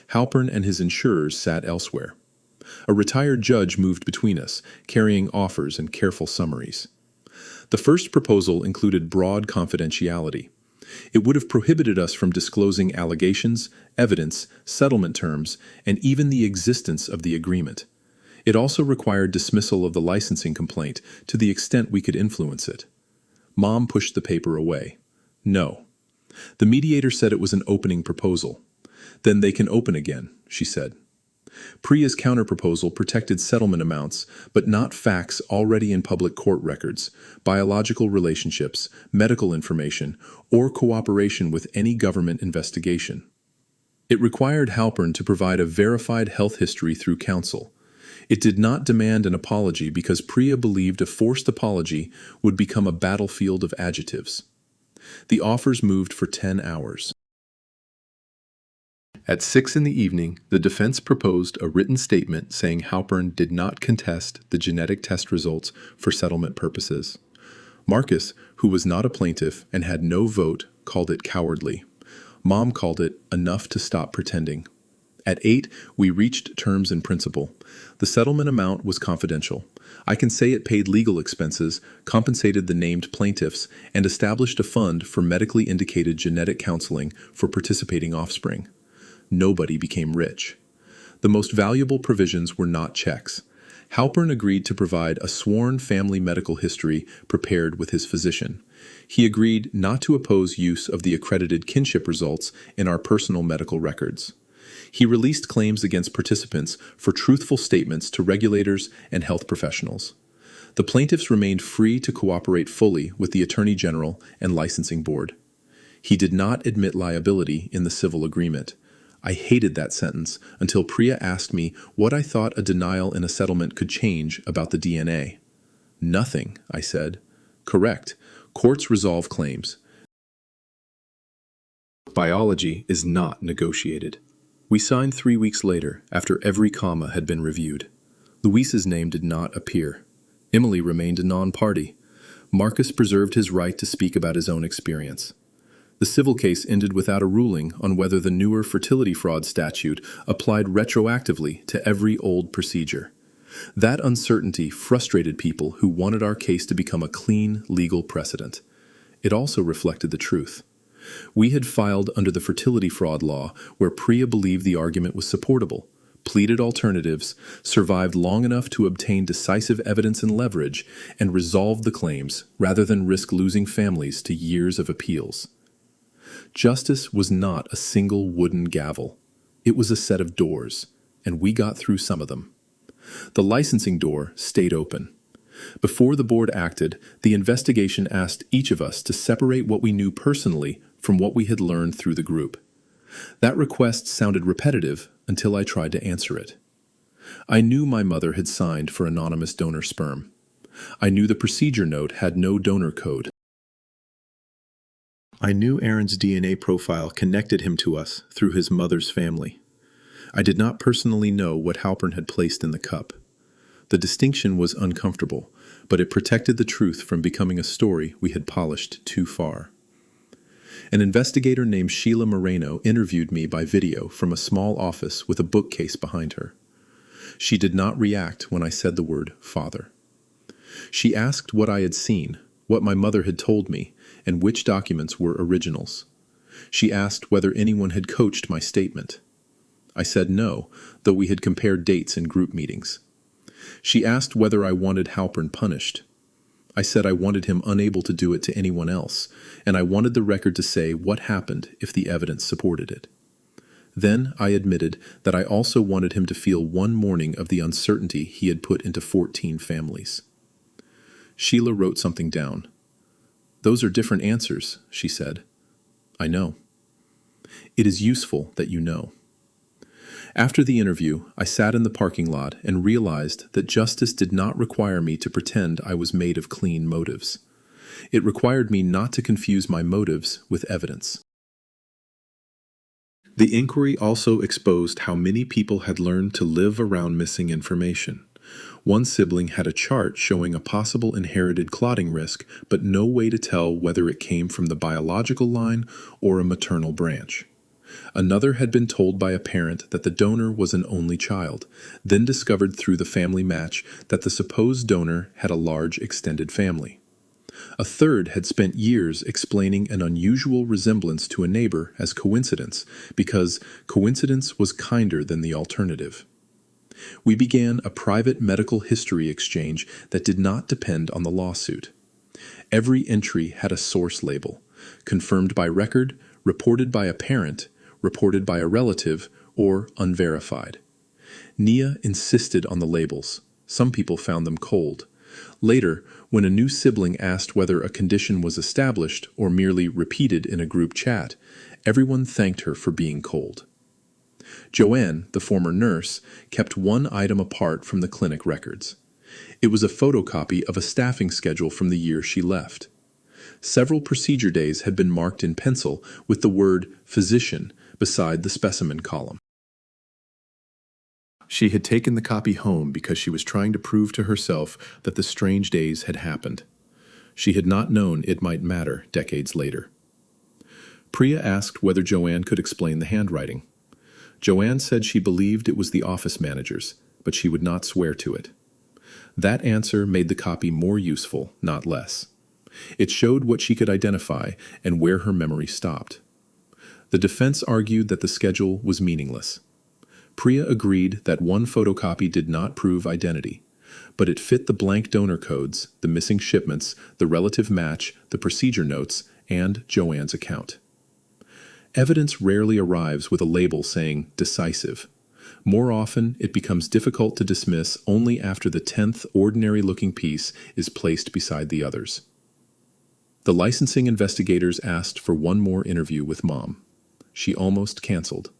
Halpern and his insurers sat elsewhere. A retired judge moved between us, carrying offers and careful summaries. The first proposal included broad confidentiality. It would have prohibited us from disclosing allegations, evidence, settlement terms, and even the existence of the agreement. It also required dismissal of the licensing complaint to the extent we could influence it. Mom pushed the paper away. "No." The mediator said it was an opening proposal. "Then they can open again," she said. Priya's counterproposal protected settlement amounts, but not facts already in public court records, biological relationships, medical information, or cooperation with any government investigation. It required Halpern to provide a verified health history through counsel. It did not demand an apology because Priya believed a forced apology would become a battlefield of adjectives. The offers moved for 10 hours. At 6 in the evening, the defense proposed a written statement saying Halpern did not contest the genetic test results for settlement purposes. Marcus, who was not a plaintiff and had no vote, called it cowardly. Mom called it enough to stop pretending. At 8, we reached terms in principle. The settlement amount was confidential. I can say it paid legal expenses, compensated the named plaintiffs, and established a fund for medically indicated genetic counseling for participating offspring. Nobody became rich. The most valuable provisions were not checks. Halpern agreed to provide a sworn family medical history prepared with his physician. He agreed not to oppose use of the accredited kinship results in our personal medical records. He released claims against participants for truthful statements to regulators and health professionals. The plaintiffs remained free to cooperate fully with the Attorney General and Licensing Board. He did not admit liability in the civil agreement. I hated that sentence until Priya asked me what I thought a denial in a settlement could change about the DNA. Nothing, I said. Correct. Courts resolve claims. Biology is not negotiated. We signed 3 weeks later, after every comma had been reviewed. Luis's name did not appear. Emily remained a non-party. Marcus preserved his right to speak about his own experience. The civil case ended without a ruling on whether the newer fertility fraud statute applied retroactively to every old procedure. That uncertainty frustrated people who wanted our case to become a clean legal precedent. It also reflected the truth. We had filed under the fertility fraud law where Priya believed the argument was supportable, pleaded alternatives, survived long enough to obtain decisive evidence and leverage, and resolved the claims rather than risk losing families to years of appeals. Justice was not a single wooden gavel. It was a set of doors, and we got through some of them. The licensing door stayed open. Before the board acted, the investigation asked each of us to separate what we knew personally from what we had learned through the group. That request sounded repetitive until I tried to answer it. I knew my mother had signed for anonymous donor sperm. I knew the procedure note had no donor code. I knew Aaron's DNA profile connected him to us through his mother's family. I did not personally know what Halpern had placed in the cup. The distinction was uncomfortable, but it protected the truth from becoming a story we had polished too far. An investigator named Sheila Moreno interviewed me by video from a small office with a bookcase behind her. She did not react when I said the word father. She asked what I had seen, what my mother had told me, and which documents were originals. She asked whether anyone had coached my statement. I said no, though we had compared dates in group meetings. She asked whether I wanted Halpern punished. I said I wanted him unable to do it to anyone else, and I wanted the record to say what happened if the evidence supported it. Then I admitted that I also wanted him to feel one morning of the uncertainty he had put into 14 families. Sheila wrote something down. "Those are different answers," she said. "I know. It is useful that you know." After the interview, I sat in the parking lot and realized that justice did not require me to pretend I was made of clean motives. It required me not to confuse my motives with evidence. The inquiry also exposed how many people had learned to live around missing information. One sibling had a chart showing a possible inherited clotting risk, but no way to tell whether it came from the biological line or a maternal branch. Another had been told by a parent that the donor was an only child, then discovered through the family match that the supposed donor had a large extended family. A third had spent years explaining an unusual resemblance to a neighbor as coincidence, because coincidence was kinder than the alternative. We began a private medical history exchange that did not depend on the lawsuit. Every entry had a source label, confirmed by record, reported by a parent, reported by a relative, or unverified. Nia insisted on the labels. Some people found them cold. Later, when a new sibling asked whether a condition was established or merely repeated in a group chat, everyone thanked her for being cold. Joanne, the former nurse, kept one item apart from the clinic records. It was a photocopy of a staffing schedule from the year she left. Several procedure days had been marked in pencil with the word physician beside the specimen column. She had taken the copy home because she was trying to prove to herself that the strange days had happened. She had not known it might matter decades later. Priya asked whether Joanne could explain the handwriting. Joanne said she believed it was the office manager's, but she would not swear to it. That answer made the copy more useful, not less. It showed what she could identify and where her memory stopped. The defense argued that the schedule was meaningless. Priya agreed that one photocopy did not prove identity, but it fit the blank donor codes, the missing shipments, the relative match, the procedure notes, and Joanne's account. Evidence rarely arrives with a label saying decisive. More often, it becomes difficult to dismiss only after the 10th ordinary-looking piece is placed beside the others. The licensing investigators asked for one more interview with Mom. She almost canceled.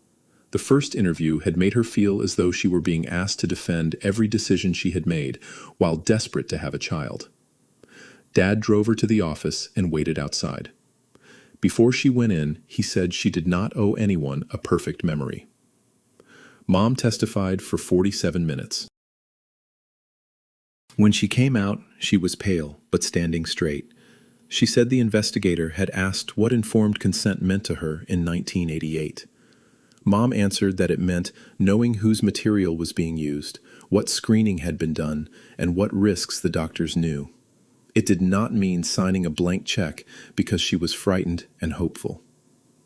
The first interview had made her feel as though she were being asked to defend every decision she had made, while desperate to have a child. Dad drove her to the office and waited outside. Before she went in, he said she did not owe anyone a perfect memory. Mom testified for 47 minutes. When she came out, she was pale, but standing straight. She said the investigator had asked what informed consent meant to her in 1988. Mom answered that it meant knowing whose material was being used, what screening had been done, and what risks the doctors knew. It did not mean signing a blank check because she was frightened and hopeful.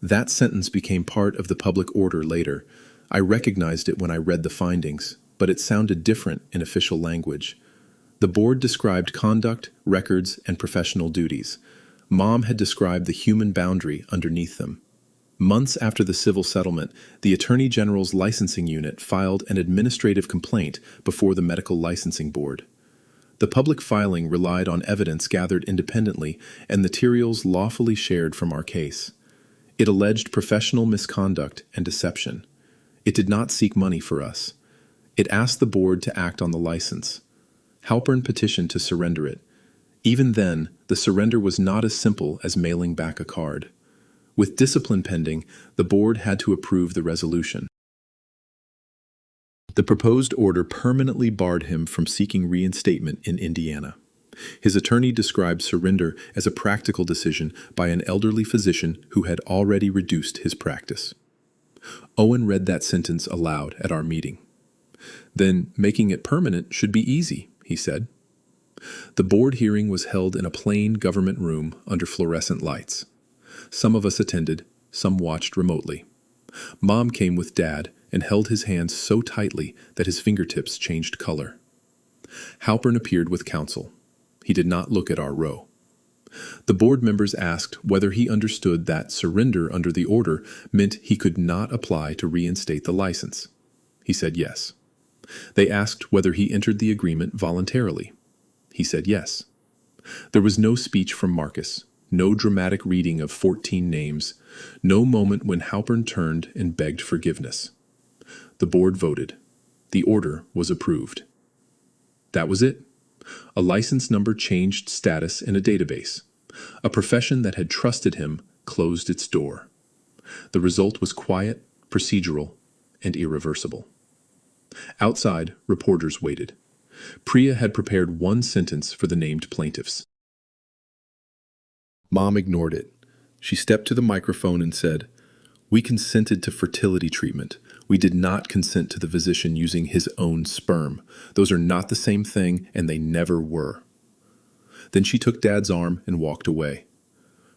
That sentence became part of the public order later. I recognized it when I read the findings, but it sounded different in official language. The board described conduct, records, and professional duties. Mom had described the human boundary underneath them. Months after the civil settlement, the Attorney General's licensing unit filed an administrative complaint before the Medical Licensing Board. The public filing relied on evidence gathered independently and materials lawfully shared from our case. It alleged professional misconduct and deception. It did not seek money for us. It asked the board to act on the license. Halpern petitioned to surrender it. Even then, the surrender was not as simple as mailing back a card. With discipline pending, the board had to approve the resolution. The proposed order permanently barred him from seeking reinstatement in Indiana. His attorney described surrender as a practical decision by an elderly physician who had already reduced his practice. Owen read that sentence aloud at our meeting. Then, making it permanent should be easy, he said. The board hearing was held in a plain government room under fluorescent lights. Some of us attended, some watched remotely. Mom came with Dad and held his hands so tightly that his fingertips changed color. Halpern appeared with counsel. He did not look at our row. The board members asked whether he understood that surrender under the order meant he could not apply to reinstate the license. He said yes. They asked whether he entered the agreement voluntarily. He said yes. There was no speech from Marcus, no dramatic reading of 14 names, no moment when Halpern turned and begged forgiveness. The board voted. The order was approved. That was it. A license number changed status in a database. A profession that had trusted him closed its door. The result was quiet, procedural, and irreversible. Outside, reporters waited. Priya had prepared one sentence for the named plaintiffs. Mom ignored it. She stepped to the microphone and said, "We consented to fertility treatment. We did not consent to the physician using his own sperm. Those are not the same thing, and they never were." Then she took Dad's arm and walked away.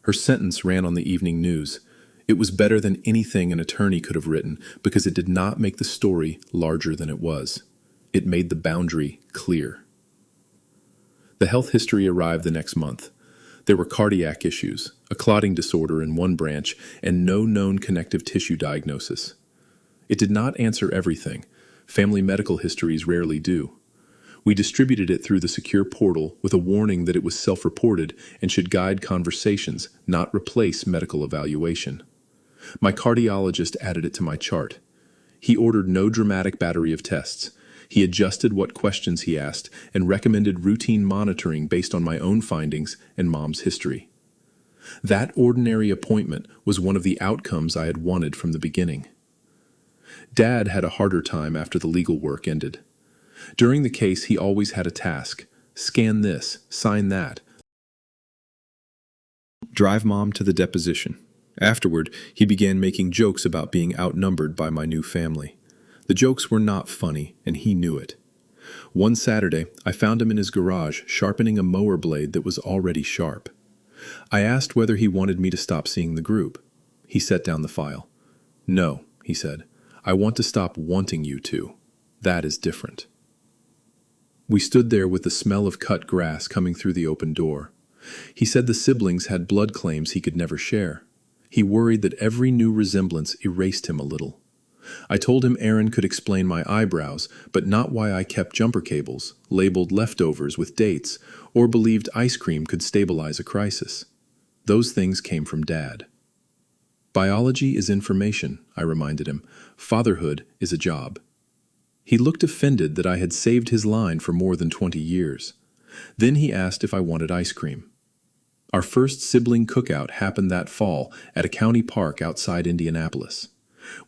Her sentence ran on the evening news. It was better than anything an attorney could have written because it did not make the story larger than it was. It made the boundary clear. The health history arrived the next month. There were cardiac issues, a clotting disorder in one branch, and no known connective tissue diagnosis. It did not answer everything. Family medical histories rarely do. We distributed it through the secure portal with a warning that it was self-reported and should guide conversations, not replace medical evaluation. My cardiologist added it to my chart. He ordered no dramatic battery of tests. He adjusted what questions he asked and recommended routine monitoring based on my own findings and Mom's history. That ordinary appointment was one of the outcomes I had wanted from the beginning. Dad had a harder time after the legal work ended. During the case, he always had a task: scan this, sign that, Drive Mom to the deposition. Afterward, he began making jokes about being outnumbered by my new family. The jokes were not funny, and he knew it. One Saturday, I found him in his garage sharpening a mower blade that was already sharp. I asked whether he wanted me to stop seeing the group. He set down the file. "No," he said. "I want to stop wanting you to. That is different." We stood there with the smell of cut grass coming through the open door. He said the siblings had blood claims he could never share. He worried that every new resemblance erased him a little. I told him Aaron could explain my eyebrows, but not why I kept jumper cables, labeled leftovers with dates, or believed ice cream could stabilize a crisis. Those things came from Dad. Biology is information, I reminded him. Fatherhood is a job. He looked offended that I had saved his line for more than 20 years. Then he asked if I wanted ice cream. Our first sibling cookout happened that fall at a county park outside Indianapolis.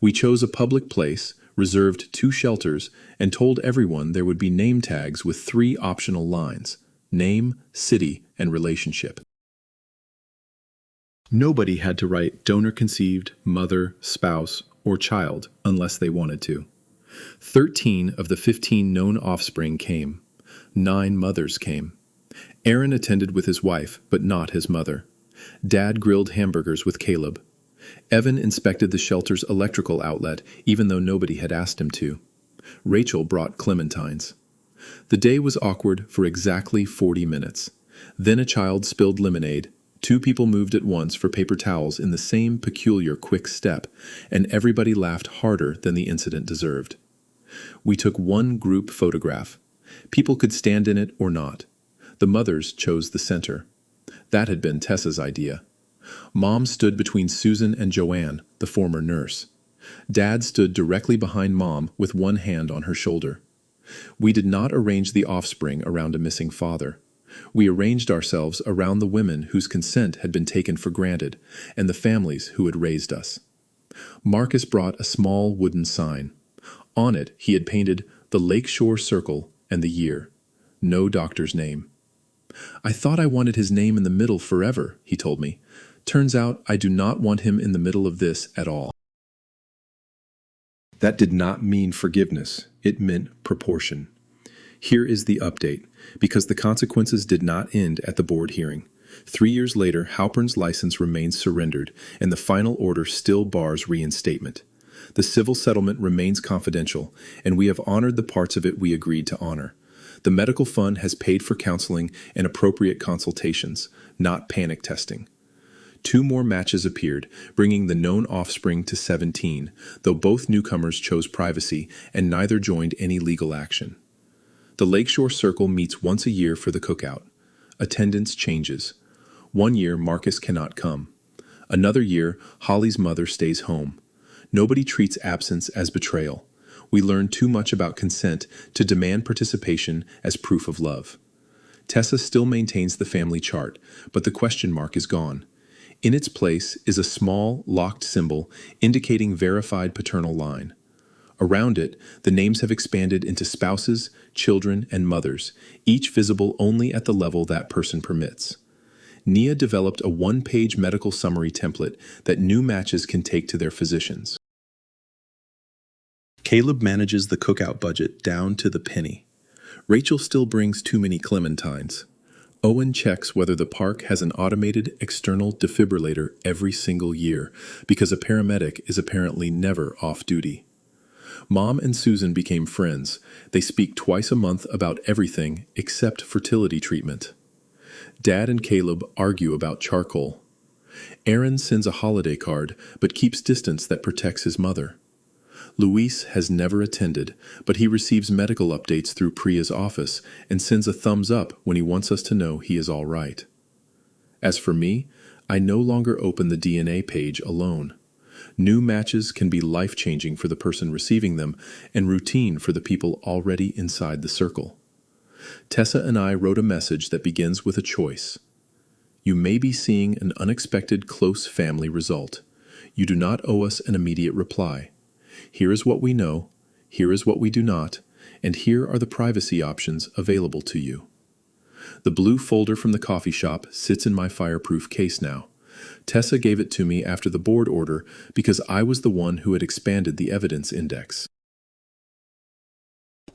We chose a public place, reserved 2 shelters, and told everyone there would be name tags with 3 optional lines: name, city, and relationship. Nobody had to write donor-conceived, mother, spouse, or child unless they wanted to. 13 of the 15 known offspring came. 9 mothers came. Aaron attended with his wife, but not his mother. Dad grilled hamburgers with Caleb. Evan inspected the shelter's electrical outlet, even though nobody had asked him to. Rachel brought clementines. The day was awkward for exactly 40 minutes. Then a child spilled lemonade. 2 people moved at once for paper towels in the same peculiar quick step, and everybody laughed harder than the incident deserved. We took one group photograph. People could stand in it or not. The mothers chose the center. That had been Tessa's idea. Mom stood between Susan and Joanne, the former nurse. Dad stood directly behind Mom with one hand on her shoulder. We did not arrange the offspring around a missing father. We arranged ourselves around the women whose consent had been taken for granted and the families who had raised us. Marcus brought a small wooden sign. On it, he had painted the Lakeshore Circle and the year. No doctor's name. "I thought I wanted his name in the middle forever," he told me. "Turns out I do not want him in the middle of this at all." That did not mean forgiveness. It meant proportion. Here is the update, because the consequences did not end at the board hearing. 3 years later, Halpern's license remains surrendered, and the final order still bars reinstatement. The civil settlement remains confidential, and we have honored the parts of it we agreed to honor. The medical fund has paid for counseling and appropriate consultations, not panic testing. 2 more matches appeared, bringing the known offspring to 17, though both newcomers chose privacy and neither joined any legal action. The Lakeshore Circle meets once a year for the cookout. Attendance changes. 1 year, Marcus cannot come. Another year, Holly's mother stays home. Nobody treats absence as betrayal. We learn too much about consent to demand participation as proof of love. Tessa still maintains the family chart, but the question mark is gone. In its place is a small, locked symbol indicating verified paternal line. Around it, the names have expanded into spouses, children, and mothers, each visible only at the level that person permits. Nia developed a 1-page medical summary template that new matches can take to their physicians. Caleb manages the cookout budget down to the penny. Rachel still brings too many clementines. Owen checks whether the park has an automated external defibrillator every single year, because a paramedic is apparently never off duty. Mom and Susan became friends. They speak twice a month about everything except fertility treatment. Dad and Caleb argue about charcoal. Aaron sends a holiday card, but keeps distance that protects his mother. Luis has never attended, but he receives medical updates through Priya's office and sends a thumbs up when he wants us to know he is all right. As for me, I no longer open the DNA page alone. New matches can be life-changing for the person receiving them and routine for the people already inside the circle. Tessa and I wrote a message that begins with a choice. You may be seeing an unexpected close family result. You do not owe us an immediate reply. Here is what we know, here is what we do not, and here are the privacy options available to you. The blue folder from the coffee shop sits in my fireproof case now. Tessa gave it to me after the board order because I was the one who had expanded the evidence index.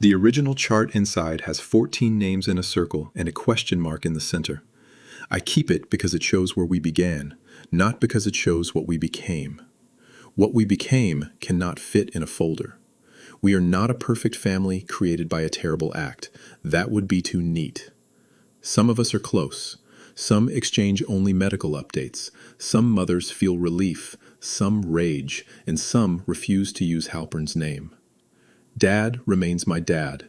The original chart inside has 14 names in a circle and a question mark in the center. I keep it because it shows where we began, not because it shows what we became. What we became cannot fit in a folder. We are not a perfect family created by a terrible act. That would be too neat. Some of us are close. Some exchange only medical updates. Some mothers feel relief. Some rage. And some refuse to use Halpern's name. Dad remains my dad.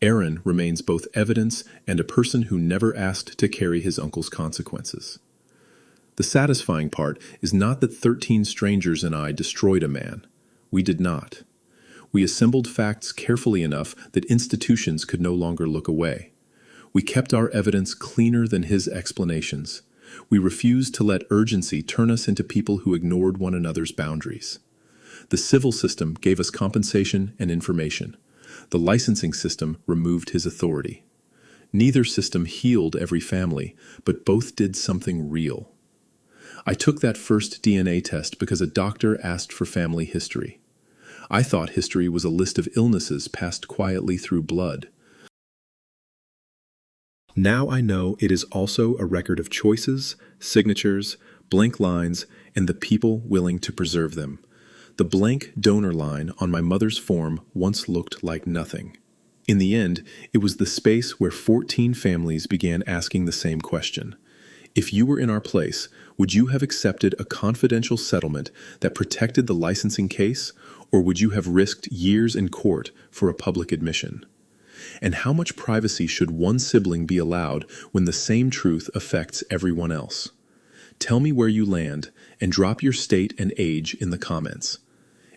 Aaron remains both evidence and a person who never asked to carry his uncle's consequences. The satisfying part is not that 13 strangers and I destroyed a man. We did not. We assembled facts carefully enough that institutions could no longer look away. We kept our evidence cleaner than his explanations. We refused to let urgency turn us into people who ignored one another's boundaries. The civil system gave us compensation and information. The licensing system removed his authority. Neither system healed every family, but both did something real. I took that first DNA test because a doctor asked for family history. I thought history was a list of illnesses passed quietly through blood. Now I know it is also a record of choices, signatures, blank lines, and the people willing to preserve them. The blank donor line on my mother's form once looked like nothing. In the end, it was the space where 14 families began asking the same question. If you were in our place, would you have accepted a confidential settlement that protected the licensing case, or would you have risked years in court for a public admission? And how much privacy should one sibling be allowed when the same truth affects everyone else? Tell me where you land, and drop your state and age in the comments.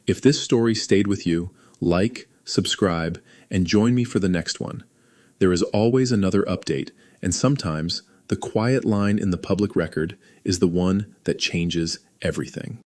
If this story stayed with you, like, subscribe, and join me for the next one. There is always another update, and sometimes the quiet line in the public record is the one that changes everything.